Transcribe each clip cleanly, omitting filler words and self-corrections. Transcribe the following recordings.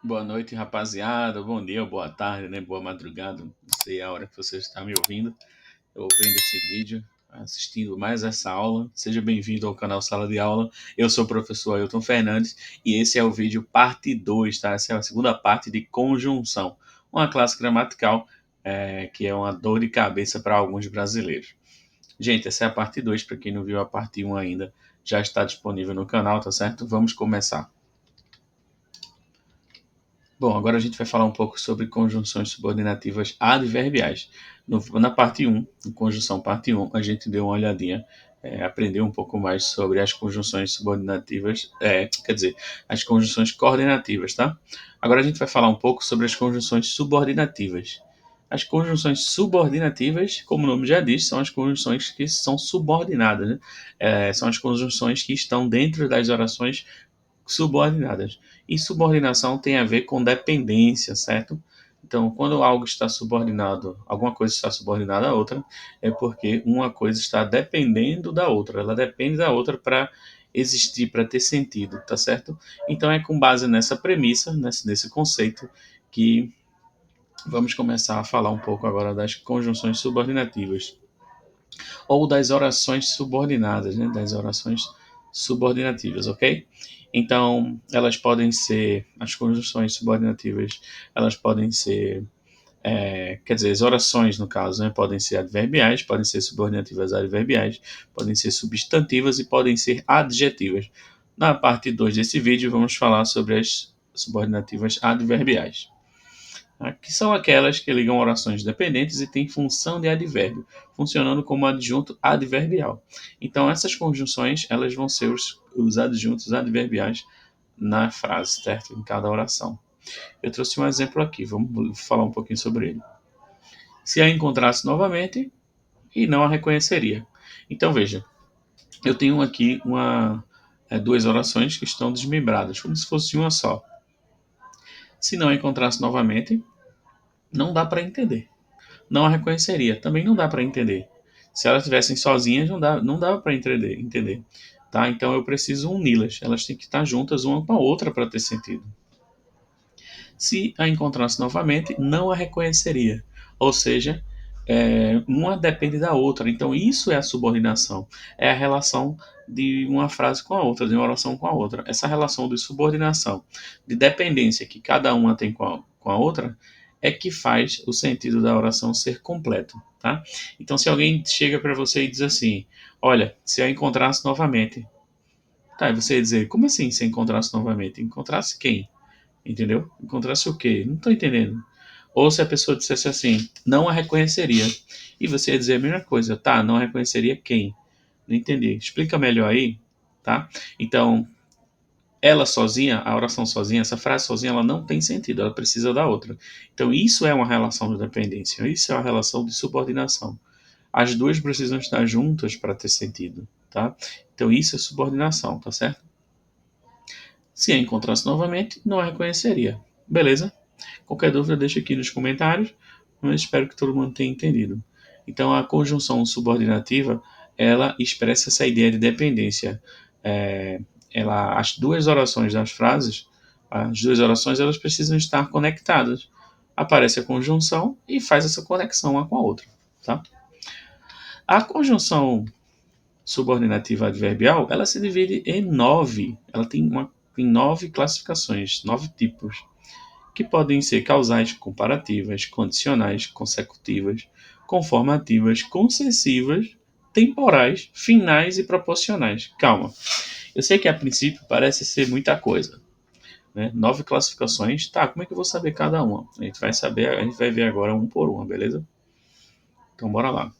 Boa noite, rapaziada. Bom dia, boa tarde, né? Boa madrugada. Não sei a hora que você está me ouvindo, ou vendo esse vídeo, assistindo mais essa aula. Seja bem-vindo ao canal Sala de Aula. Eu sou o professor Ailton Fernandes e esse é o vídeo parte 2, tá? Essa é a segunda parte de conjunção, uma classe gramatical que é uma dor de cabeça para alguns brasileiros. Gente, essa é a parte 2, para quem não viu a parte 1 ainda, já está disponível no canal, tá certo? Vamos começar. Bom, agora a gente vai falar um pouco sobre conjunções subordinativas adverbiais. Na parte 1, em conjunção parte 1, a gente deu uma olhadinha, aprendeu um pouco mais sobre as conjunções subordinativas, quer dizer, as conjunções coordenativas, tá? Agora a gente vai falar um pouco sobre as conjunções subordinativas. As conjunções subordinativas, como o nome já diz, são as conjunções que são subordinadas, né? São as conjunções que estão dentro das orações subordinadas. E subordinação tem a ver com dependência, certo? Então, quando algo está subordinado, alguma coisa está subordinada à outra, é porque uma coisa está dependendo da outra. Ela depende da outra para existir, para ter sentido, tá certo? Então, é com base nessa premissa, nesse conceito, que vamos começar a falar um pouco agora das conjunções subordinativas ou das orações subordinadas, né? Das orações subordinativas, ok? Então, elas podem ser, as conjunções subordinativas, elas podem ser, quer dizer, as orações, no caso, né? Podem ser adverbiais, podem ser subordinativas adverbiais, podem ser substantivas e podem ser adjetivas. Na parte 2 desse vídeo, vamos falar sobre as subordinativas adverbiais, tá? Que são aquelas que ligam orações dependentes e têm função de advérbio, funcionando como adjunto adverbial. Então, essas conjunções elas vão ser os adjuntos adverbiais na frase, certo? Em cada oração. Eu trouxe um exemplo aqui, vamos falar um pouquinho sobre ele. Se a encontrasse novamente e não a reconheceria. Então, veja, eu tenho aqui duas orações que estão desmembradas, como se fosse uma só. Se não a encontrasse novamente, não dá para entender. Não a reconheceria. Também não dá para entender. Se elas estivessem sozinhas, não dava para entender. Tá? Então eu preciso uni-las. Elas têm que estar juntas uma com a outra para ter sentido. Se a encontrasse novamente, não a reconheceria. Ou seja, uma depende da outra. Então isso é a subordinação. É a relação de uma frase com a outra, de uma oração com a outra. Essa relação de subordinação, de dependência que cada uma tem com a outra, é que faz o sentido da oração ser completo, tá? Então, se alguém chega para você e diz assim, olha, se eu encontrasse novamente, tá? E você ia dizer, como assim se encontrasse novamente? Encontrasse quem? Entendeu? Encontrasse o quê? Não estou entendendo. Ou se a pessoa dissesse assim, não a reconheceria. E você ia dizer a mesma coisa, tá? Não a reconheceria quem? Não entendi. Explica melhor aí, tá? Então, ela sozinha, a oração sozinha, essa frase sozinha, ela não tem sentido, ela precisa da outra. Então, isso é uma relação de dependência, isso é uma relação de subordinação. As duas precisam estar juntas para ter sentido, tá? Então, isso é subordinação, tá certo? Se a encontrasse novamente, não a reconheceria. Beleza? Qualquer dúvida, deixa aqui nos comentários, mas espero que todo mundo tenha entendido. Então, a conjunção subordinativa, ela expressa essa ideia de dependência. As duas orações das frases, as duas orações, elas precisam estar conectadas. Aparece a conjunção e faz essa conexão uma com a outra, tá? A conjunção subordinativa adverbial, ela se divide em nove. Ela tem nove classificações, nove tipos, que podem ser causais, comparativas, condicionais, consecutivas, conformativas, concessivas, temporais, finais e proposicionais. Calma. Eu sei que a princípio parece ser muita coisa, né? Nove classificações. Tá, como é que eu vou saber cada uma? A gente vai ver agora um por uma, beleza? Então bora lá.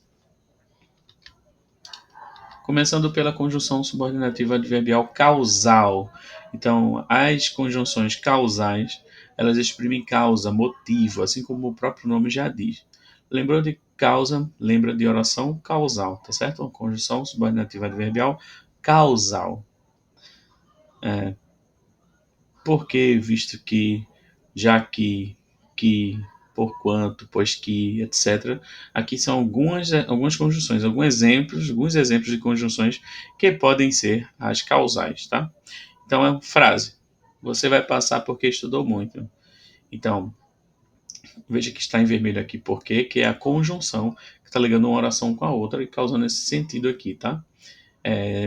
Começando pela conjunção subordinativa adverbial causal. Então, as conjunções causais, elas exprimem causa, motivo, assim como o próprio nome já diz. Lembrou de causa, lembra de oração causal, tá certo? Uma conjunção subordinativa adverbial causal. Porque, visto que, já que, por quanto, pois que, etc. Aqui são algumas conjunções, alguns exemplos de conjunções que podem ser as causais, tá? Então é uma frase. Você vai passar porque estudou muito. Então, veja que está em vermelho aqui porque, que é a conjunção que está ligando uma oração com a outra e causando esse sentido aqui, tá?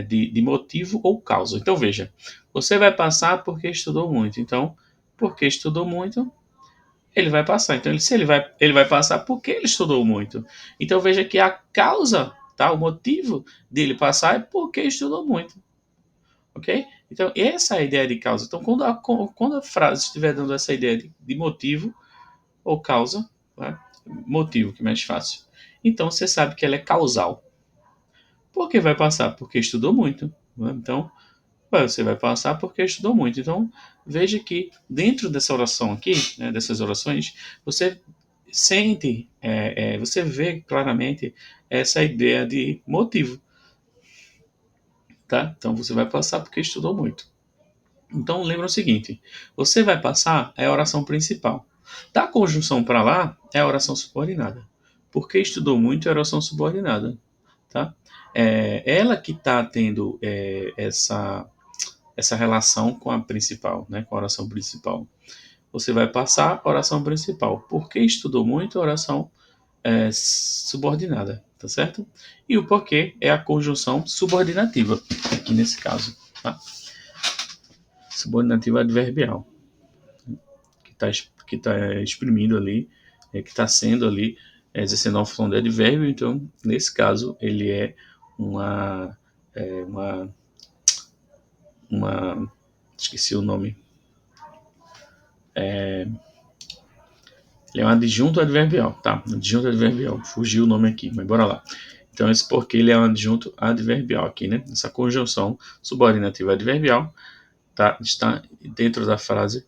De motivo ou causa. Então, veja, você vai passar porque estudou muito. Então, porque estudou muito, ele vai passar. Então, se ele vai passar porque ele estudou muito. Então, veja que a causa, tá? O motivo dele passar é porque estudou muito. Ok? Então, essa é a ideia de causa. Então, quando a frase estiver dando essa ideia de motivo ou causa, né? Motivo, que é mais fácil. Então, você sabe que ela é causal. Por que vai passar? Porque estudou muito. Né? Então, você vai passar porque estudou muito. Então, veja que dentro dessa oração aqui, né, dessas orações, você sente, você vê claramente essa ideia de motivo, tá? Então, você vai passar porque estudou muito. Então, lembra o seguinte: você vai passar é a oração principal. Da conjunção para lá é a oração subordinada. Porque estudou muito é a oração subordinada, tá? Ela que está tendo essa relação com a principal, né, com a oração principal. Você vai passar a oração principal. Porque estudou muito, a oração subordinada, tá certo? E o porquê é a conjunção subordinativa, aqui nesse caso, tá? Subordinativa adverbial, que está que tá exprimindo ali, que está sendo ali, exercendo uma função de advérbio, então, nesse caso, ele é uma, é, uma, uma esqueci o nome, ele é um adjunto adverbial, tá? Adjunto adverbial. Fugiu o nome aqui, mas bora lá. Então, esse porque ele é um adjunto adverbial aqui, né? Essa conjunção subordinativa adverbial está dentro da frase,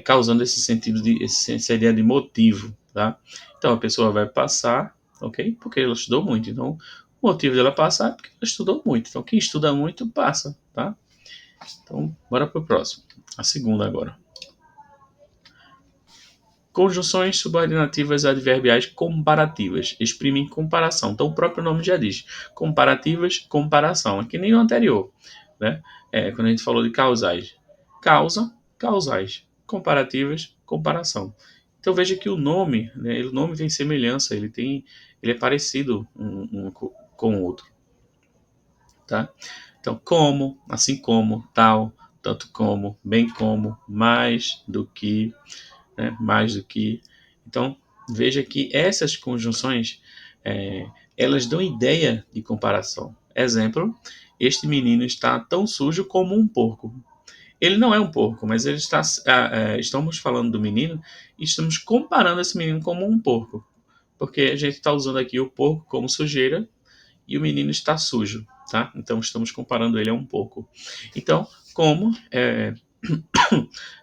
causando esse sentido essa ideia de motivo, tá? Então, a pessoa vai passar, ok? Porque ela estudou muito. Então, o motivo dela passar é porque ela estudou muito. Então, quem estuda muito, passa, tá? Então, bora pro próximo. A segunda agora. Conjunções subordinativas adverbiais comparativas exprimem comparação. Então, o próprio nome já diz. Comparativas, comparação. É que nem o anterior, né? Quando a gente falou de causais. Causa, causais. Comparativas, comparação. Então, veja que o nome, né, o nome tem semelhança, ele é parecido um com o outro, tá? Então, como, assim como, tal, tanto como, bem como, mais do que, né, mais do que. Então, veja que essas conjunções, é, elas dão ideia de comparação. Exemplo, este menino está tão sujo como um porco. Ele não é um porco, mas ele está, estamos falando do menino e estamos comparando esse menino como um porco. Porque a gente está usando aqui o porco como sujeira e o menino está sujo, tá? Então estamos comparando ele a um porco. Então, como é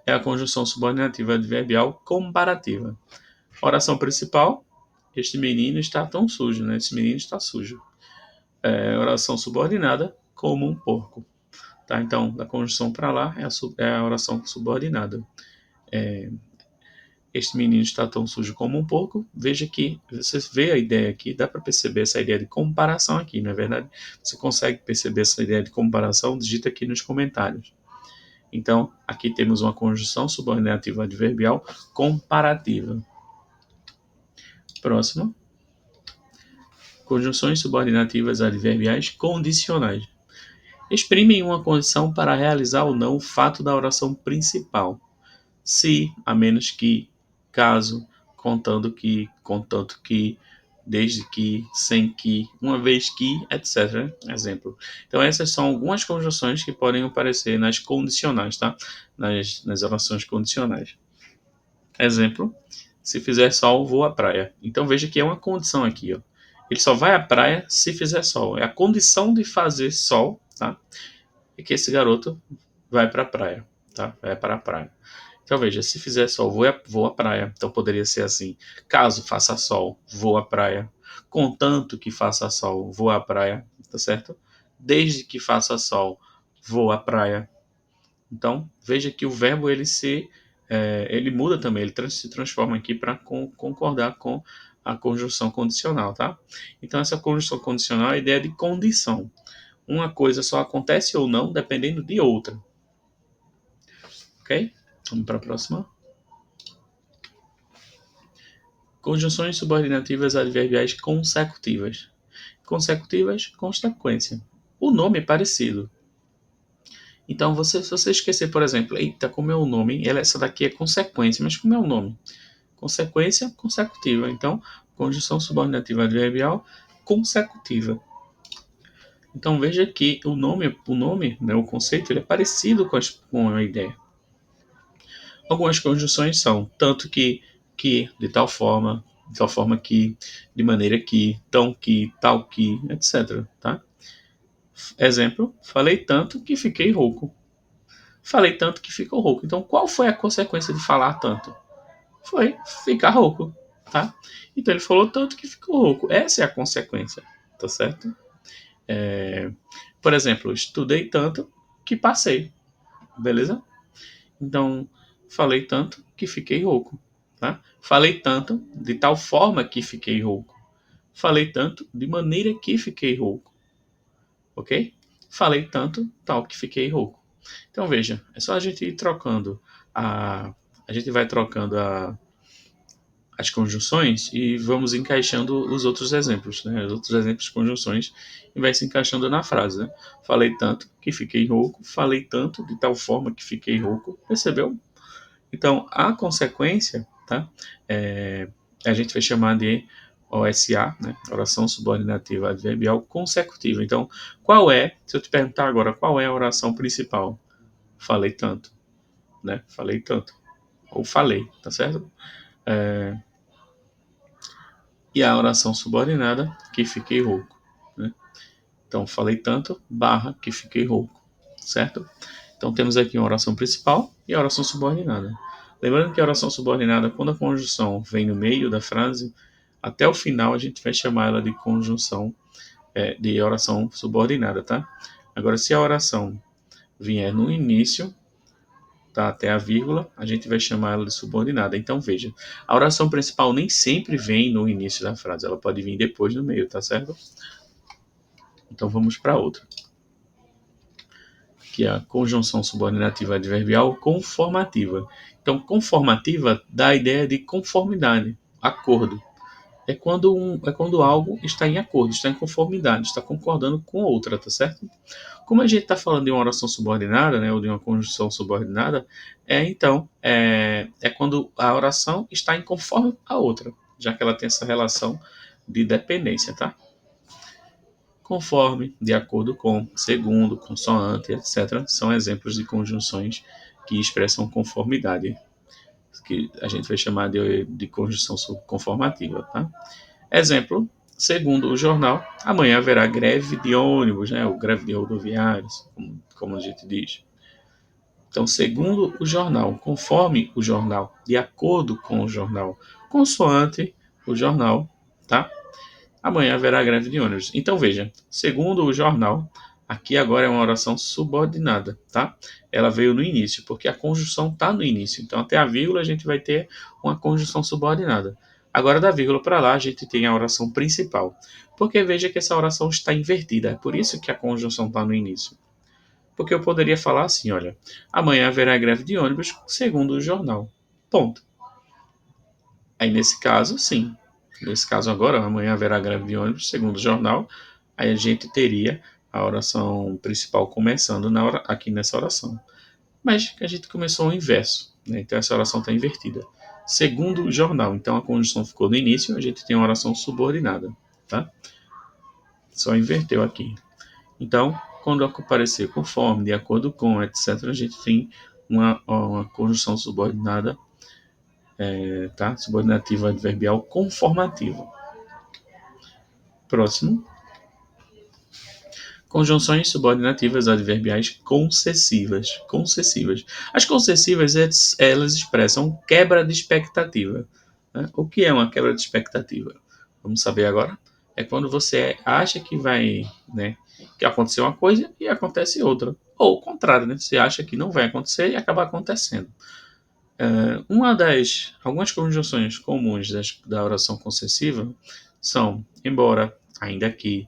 a conjunção subordinativa adverbial comparativa. Oração principal: este menino está tão sujo, né? Esse menino está sujo. Oração subordinada: como um porco. Tá? Então, da conjunção para lá é a oração subordinada. Este menino está tão sujo como um porco. Veja que você vê a ideia aqui, dá para perceber essa ideia de comparação aqui, não é verdade? Você consegue perceber essa ideia de comparação? Digita aqui nos comentários. Então, aqui temos uma conjunção subordinativa adverbial comparativa. Próximo. Conjunções subordinativas adverbiais condicionais. Exprimem uma condição para realizar ou não o fato da oração principal. Se, a menos que, caso, contando que, contanto que, desde que, sem que, uma vez que, etc. Exemplo. Então, essas são algumas conjunções que podem aparecer nas condicionais, tá? Nas orações condicionais. Exemplo, se fizer sol, vou à praia. Então veja que é uma condição aqui, ó. Ele só vai à praia se fizer sol. É a condição de fazer sol, tá? É que esse garoto vai para a praia, tá? Vai para a praia. Então veja, se fizer sol, vou à praia. Então poderia ser assim: caso faça sol, vou à praia. Contanto que faça sol, vou à praia, tá certo? Desde que faça sol, vou à praia. Então, veja que o verbo ele muda também, ele se transforma aqui para concordar com a conjunção condicional, tá? Então, essa conjunção condicional é a ideia de condição. Uma coisa só acontece ou não dependendo de outra. Ok? Vamos para a próxima. Conjunções subordinativas adverbiais consecutivas. Consecutivas, consequência. O nome é parecido. Então, se você esquecer, por exemplo, eita, como é o nome? Essa daqui é consequência, mas como é o nome? Consequência consecutiva. Então, conjunção subordinativa adverbial consecutiva. Então, veja que o nome, né, o conceito, ele é parecido com a ideia. Algumas conjunções são tanto que, de tal forma que, de maneira que, tão que, tal que, etc. Tá? Exemplo, falei tanto que fiquei rouco. Falei tanto que ficou rouco. Então, qual foi a consequência de falar tanto? Foi ficar rouco, tá? Então, ele falou tanto que ficou rouco. Essa é a consequência, tá certo? Por exemplo, estudei tanto que passei, beleza? Então, falei tanto que fiquei rouco, tá? Falei tanto de tal forma que fiquei rouco. Falei tanto de maneira que fiquei rouco, ok? Falei tanto tal que fiquei rouco. Então veja, é só a gente ir trocando a gente vai trocando as conjunções e vamos encaixando os outros exemplos, né? Os outros exemplos de conjunções e vai se encaixando na frase, né? Falei tanto que fiquei rouco, falei tanto de tal forma que fiquei rouco, percebeu? Então a consequência, tá? É, a gente vai chamar de OSA, né? Oração subordinativa adverbial consecutiva. Então, se eu te perguntar agora, qual é a oração principal? Falei tanto, né? Falei tanto. Ou falei, tá certo? E a oração subordinada, que fiquei rouco, né? Então, falei tanto, barra, que fiquei rouco, certo? Então, temos aqui uma oração principal e a oração subordinada. Lembrando que a oração subordinada, quando a conjunção vem no meio da frase, até o final a gente vai chamar ela de conjunção, de oração subordinada, tá? Agora, se a oração vier no início, tá, até a vírgula, a gente vai chamar ela de subordinada. Então, veja, a oração principal nem sempre vem no início da frase, ela pode vir depois no meio, tá certo? Então, vamos para outra, que é a conjunção subordinativa adverbial conformativa. Então, conformativa dá a ideia de conformidade, acordo. É quando algo está em acordo, está em conformidade, está concordando com outra, tá certo? Como a gente está falando de uma oração subordinada, né, ou de uma conjunção subordinada, é quando a oração está em conforme a outra, já que ela tem essa relação de dependência, tá? Conforme, de acordo com, segundo, consoante, etc., são exemplos de conjunções que expressam conformidade, que a gente vai chamar de conjunção conformativa, tá? Exemplo, segundo o jornal, amanhã haverá greve de ônibus, né? Ou greve de rodoviários, como a gente diz. Então, segundo o jornal, conforme o jornal, de acordo com o jornal, consoante o jornal, tá? Amanhã haverá greve de ônibus. Então, veja, segundo o jornal, aqui agora é uma oração subordinada, tá? Ela veio no início, porque a conjunção está no início. Então, até a vírgula a gente vai ter uma conjunção subordinada. Agora, da vírgula para lá, a gente tem a oração principal. Porque veja que essa oração está invertida. É por isso que a conjunção está no início. Porque eu poderia falar assim, olha, amanhã haverá greve de ônibus, segundo o jornal. Ponto. Aí nesse caso, sim. Nesse caso agora, amanhã haverá greve de ônibus, segundo o jornal. Aí a gente teria a oração principal começando aqui nessa oração. Mas a gente começou o inverso, né? Então essa oração está invertida. Segundo o jornal, então a conjunção ficou no início, a gente tem uma oração subordinada, tá? Só inverteu aqui. Então, quando aparecer conforme, de acordo com, etc., a gente tem uma conjunção subordinada, tá? Subordinativa adverbial conformativa. Próximo. Conjunções subordinativas adverbiais concessivas. Concessivas. As concessivas, elas expressam quebra de expectativa. Né? O que é uma quebra de expectativa? Vamos saber agora? É quando você acha que vai, né, que aconteceu uma coisa e acontece outra. Ou o contrário, né? Você acha que não vai acontecer e acaba acontecendo. Algumas conjunções comuns da oração concessiva são embora, ainda que,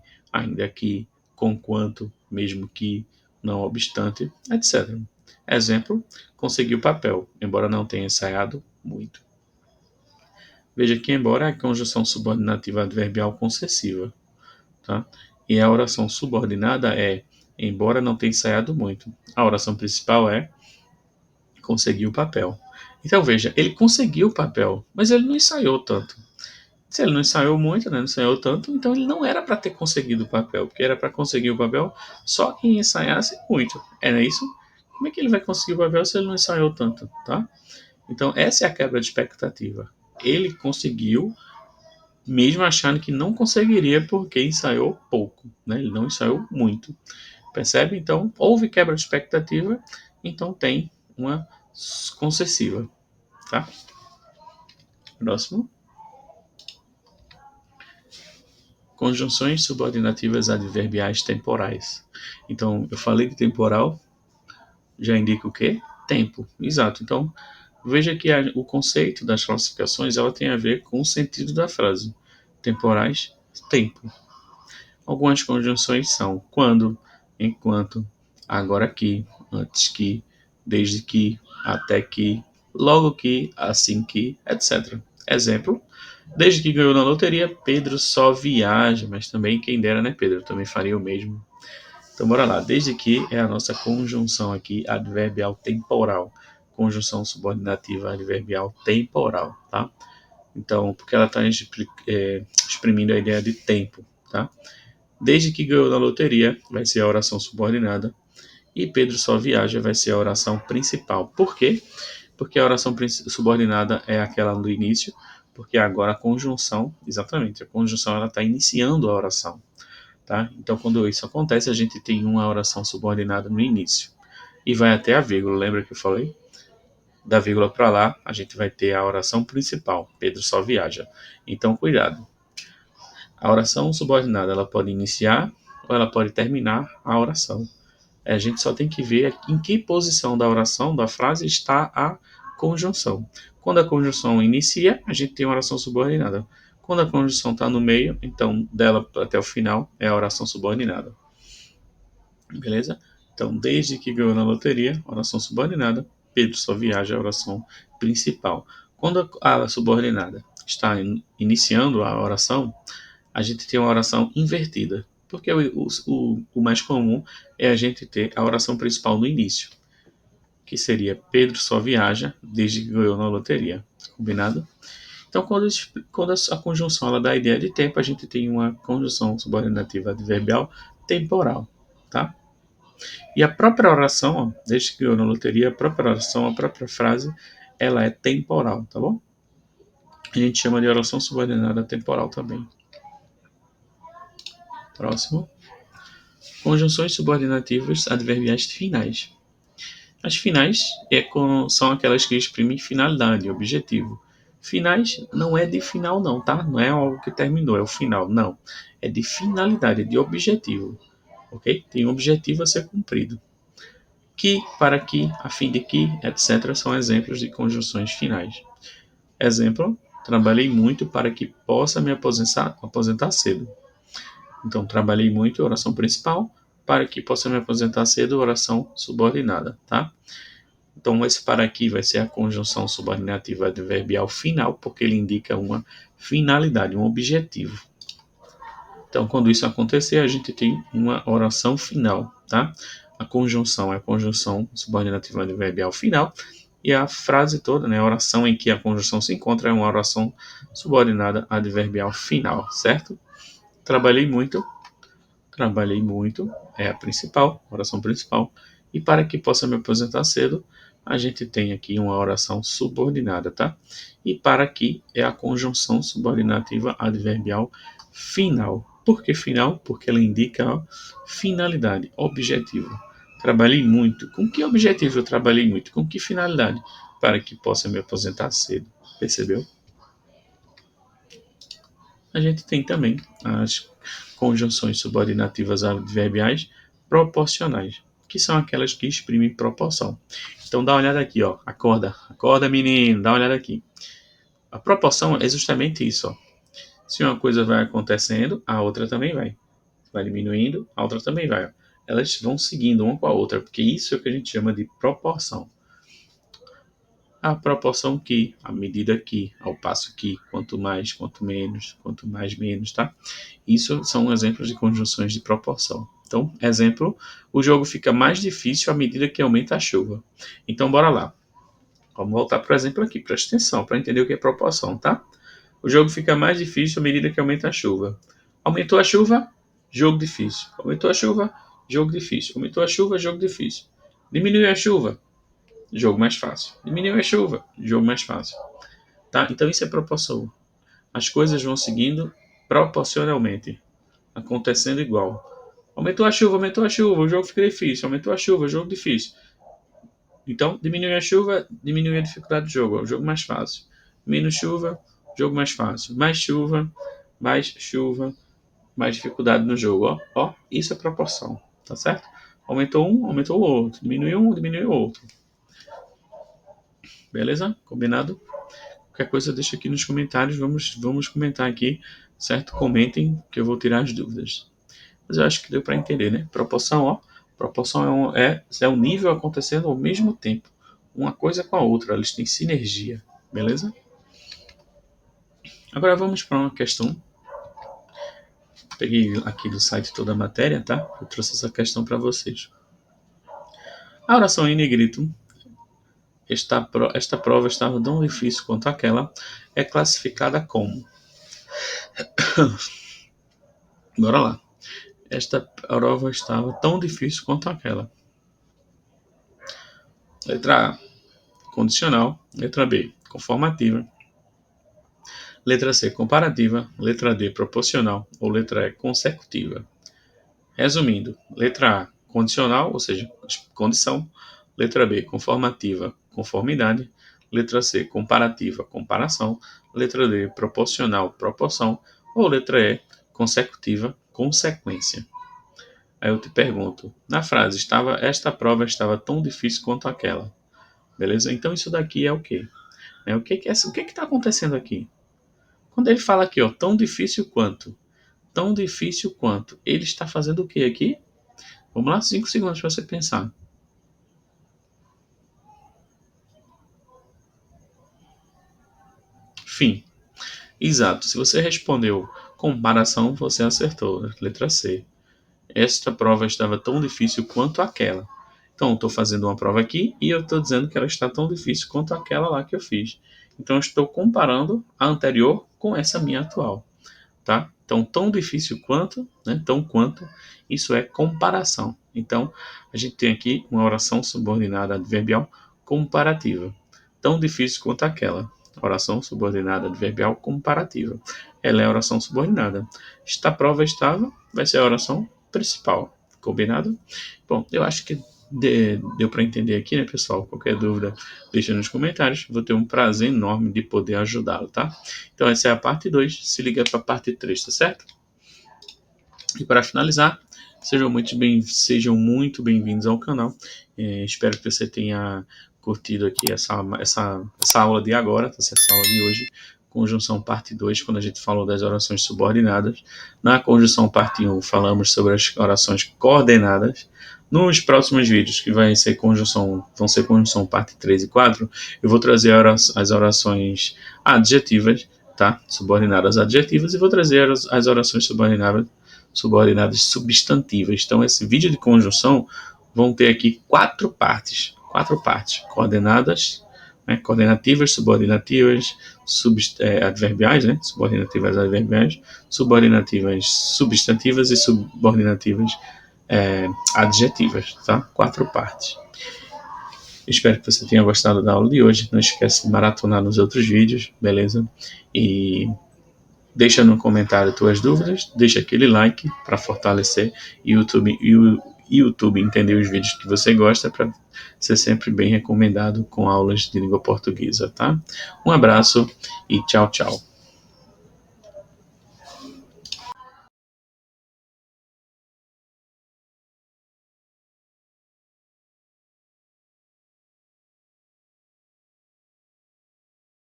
conquanto, mesmo que, não obstante, etc. Exemplo, conseguiu papel, embora não tenha ensaiado muito. Veja que embora é a conjunção subordinativa adverbial concessiva, tá? E a oração subordinada é embora não tenha ensaiado muito. A oração principal é conseguiu o papel. Então veja, ele conseguiu o papel, mas ele não ensaiou tanto. Se ele não ensaiou muito, né, não ensaiou tanto, então ele não era para ter conseguido o papel, porque era para conseguir o papel só quem ensaiasse muito. Era isso? Como é que ele vai conseguir o papel se ele não ensaiou tanto, tá? Então essa é a quebra de expectativa. Ele conseguiu, mesmo achando que não conseguiria porque ensaiou pouco, né? Ele não ensaiou muito. Percebe? Então houve quebra de expectativa, então tem uma concessiva, tá? Próximo. Conjunções subordinativas adverbiais temporais. Então, eu falei que temporal já indica o quê? Tempo. Exato. Então, veja que o conceito das classificações ela tem a ver com o sentido da frase. Temporais, tempo. Algumas conjunções são quando, enquanto, agora que, antes que, desde que, até que, logo que, assim que, etc. Exemplo, desde que ganhou na loteria, Pedro só viaja, mas também quem dera, né, Pedro? Também faria o mesmo. Então, bora lá. Desde que é a nossa conjunção aqui adverbial temporal. Conjunção subordinativa adverbial temporal, tá? Então, porque ela está exprimindo a ideia de tempo, tá? Desde que ganhou na loteria, vai ser a oração subordinada. E Pedro só viaja, vai ser a oração principal. Por quê? Porque a oração subordinada é aquela do início, porque agora a conjunção, exatamente, a conjunção ela está iniciando a oração, tá? Então, quando isso acontece, a gente tem uma oração subordinada no início e vai até a vírgula. Lembra que eu falei? Da vírgula para lá, a gente vai ter a oração principal. Pedro só viaja. Então, cuidado. A oração subordinada ela pode iniciar ou ela pode terminar a oração. A gente só tem que ver em que posição da oração, da frase, está a conjunção. Quando a conjunção inicia, a gente tem uma oração subordinada. Quando a conjunção está no meio, então dela até o final é a oração subordinada. Beleza? Então, desde que ganhou na loteria, oração subordinada, Pedro só viaja a oração principal. Quando a subordinada está iniciando a oração, a gente tem uma oração invertida. Porque o mais comum é a gente ter a oração principal no início, que seria Pedro só viaja desde que ganhou na loteria. Combinado? Então, quando a conjunção ela dá a ideia de tempo, a gente tem uma conjunção subordinativa adverbial temporal. Tá? E a própria oração, ó, desde que ganhou na loteria, a própria oração, a própria frase, ela é temporal, tá bom? A gente chama de oração subordinada temporal também. Próximo. Conjunções subordinativas adverbiais finais. As finais são aquelas que exprimem finalidade, objetivo. Finais não é de final não, tá? Não é algo que terminou, é o final, não. É de finalidade, é de objetivo, ok? Tem um objetivo a ser cumprido. Que, para que, a fim de que, etc. são exemplos de conjunções finais. Exemplo, trabalhei muito para que possa me aposentar cedo. Então, trabalhei muito, oração principal, para que possa me aposentar cedo, oração subordinada, tá? Então, esse para aqui vai ser a conjunção subordinativa adverbial final, porque ele indica uma finalidade, um objetivo. Então, quando isso acontecer, a gente tem uma oração final, tá? A conjunção é a conjunção subordinativa adverbial final, e a frase toda, né, a oração em que a conjunção se encontra, é uma oração subordinada adverbial final, certo? Trabalhei muito, é a principal, a oração principal. E para que possa me aposentar cedo, a gente tem aqui uma oração subordinada, tá? E para que é a conjunção subordinativa adverbial final. Por que final? Porque ela indica a finalidade, objetivo. Trabalhei muito. Com que objetivo eu trabalhei muito? Com que finalidade? Para que possa me aposentar cedo. Percebeu? A gente tem também as conjunções subordinativas adverbiais proporcionais, que são aquelas que exprimem proporção. Então dá uma olhada aqui, ó. Acorda, acorda menino, dá uma olhada aqui. A proporção é justamente isso, ó. Se uma coisa vai acontecendo, a outra também vai. Vai diminuindo, a outra também vai. Ó. elas vão seguindo uma com a outra, porque isso é o que a gente chama de proporção. A proporção que, a medida que, ao passo que, quanto mais, quanto mais, menos, tá? Isso são exemplos de conjunções de proporção. Então, exemplo, o jogo fica mais difícil à medida que aumenta a chuva. Então, bora lá. Vamos voltar para o exemplo aqui, presta atenção para entender o que é proporção, tá? O jogo fica mais difícil à medida que aumenta a chuva. Aumentou a chuva, jogo difícil. Aumentou a chuva, jogo difícil. Aumentou a chuva, jogo difícil. Diminuiu a chuva, jogo mais fácil. Diminuiu a chuva, jogo mais fácil. Tá? Então isso é proporção. As coisas vão seguindo proporcionalmente, acontecendo igual. Aumentou a chuva, o jogo fica difícil. Aumentou a chuva, o jogo difícil. Então, diminuiu a chuva, diminui a dificuldade do jogo. É o jogo mais fácil. Menos chuva, jogo mais fácil. Mais chuva, mais dificuldade no jogo. Ó, isso é proporção, tá certo? Aumentou um, aumentou o outro. Diminuiu um, diminuiu o outro. Beleza? Combinado? Qualquer coisa deixa aqui nos comentários. Vamos comentar aqui, certo? Comentem que eu vou tirar as dúvidas. Mas eu acho que deu para entender, né? Proporção, ó. Proporção é um nível acontecendo ao mesmo tempo. Uma coisa com a outra. Eles têm sinergia. Beleza? Agora vamos para uma questão. Peguei aqui do site toda a matéria, tá? Eu trouxe essa questão para vocês. A oração em negrito, esta prova estava tão difícil quanto aquela, é classificada como. Bora lá. Esta prova estava tão difícil quanto aquela. Letra A, condicional. Letra B, conformativa. Letra C, comparativa. Letra D, proporcional. Ou letra E, consecutiva. Resumindo, letra A, condicional, ou seja, condição. Letra B, conformativa, conformidade. Letra C, comparativa, comparação. Letra D, proporcional, proporção. Ou letra E, consecutiva, consequência. Aí eu te pergunto, na frase, esta prova estava tão difícil quanto aquela. Beleza? Então isso daqui é o quê? O que está acontecendo aqui? Quando ele fala aqui, ó, tão difícil quanto. Tão difícil quanto. Ele está fazendo o quê aqui? Vamos lá, 5 segundos para você pensar. Fim. Exato. Se você respondeu comparação, você acertou. Letra C. Esta prova estava tão difícil quanto aquela. Então, eu estou fazendo uma prova aqui e eu estou dizendo que ela está tão difícil quanto aquela lá que eu fiz. Então, eu estou comparando a anterior com essa minha atual. Tá? Então, tão difícil quanto, né? Tão quanto, isso é comparação. Então, a gente tem aqui uma oração subordinada adverbial comparativa. Tão difícil quanto aquela. Oração subordinada adverbial comparativa. Ela é a oração subordinada. Esta prova estava, vai ser a oração principal. Combinado? Bom, eu acho que deu para entender aqui, né, pessoal? Qualquer dúvida, deixa nos comentários. Vou ter um prazer enorme de poder ajudá-lo, tá? Então, essa é a parte 2. Se liga para a parte 3, tá certo? E para finalizar, sejam muito bem-vindos ao canal. Espero que você tenha curtido aqui essa aula de agora, essa aula de hoje. Conjunção parte 2, quando a gente falou das orações subordinadas. Na conjunção parte 1, falamos sobre as orações coordenadas. Nos próximos vídeos, que vão ser conjunção parte 3 e 4, eu vou trazer as orações adjetivas, tá? Subordinadas adjetivas, e vou trazer as orações subordinadas substantivas. Então, esse vídeo de conjunção vão ter aqui quatro partes, coordenadas, né, coordenativas, subordinativas, adverbiais, né, subordinativas adverbiais, subordinativas substantivas e subordinativas adjetivas, tá? 4 partes. Espero que você tenha gostado da aula de hoje. Não esqueça de maratonar nos outros vídeos, beleza? E deixa no comentário tuas dúvidas, deixa aquele like para fortalecer o YouTube entender os vídeos que você gosta, para ser sempre bem recomendado com aulas de língua portuguesa, tá? Um abraço e tchau, tchau.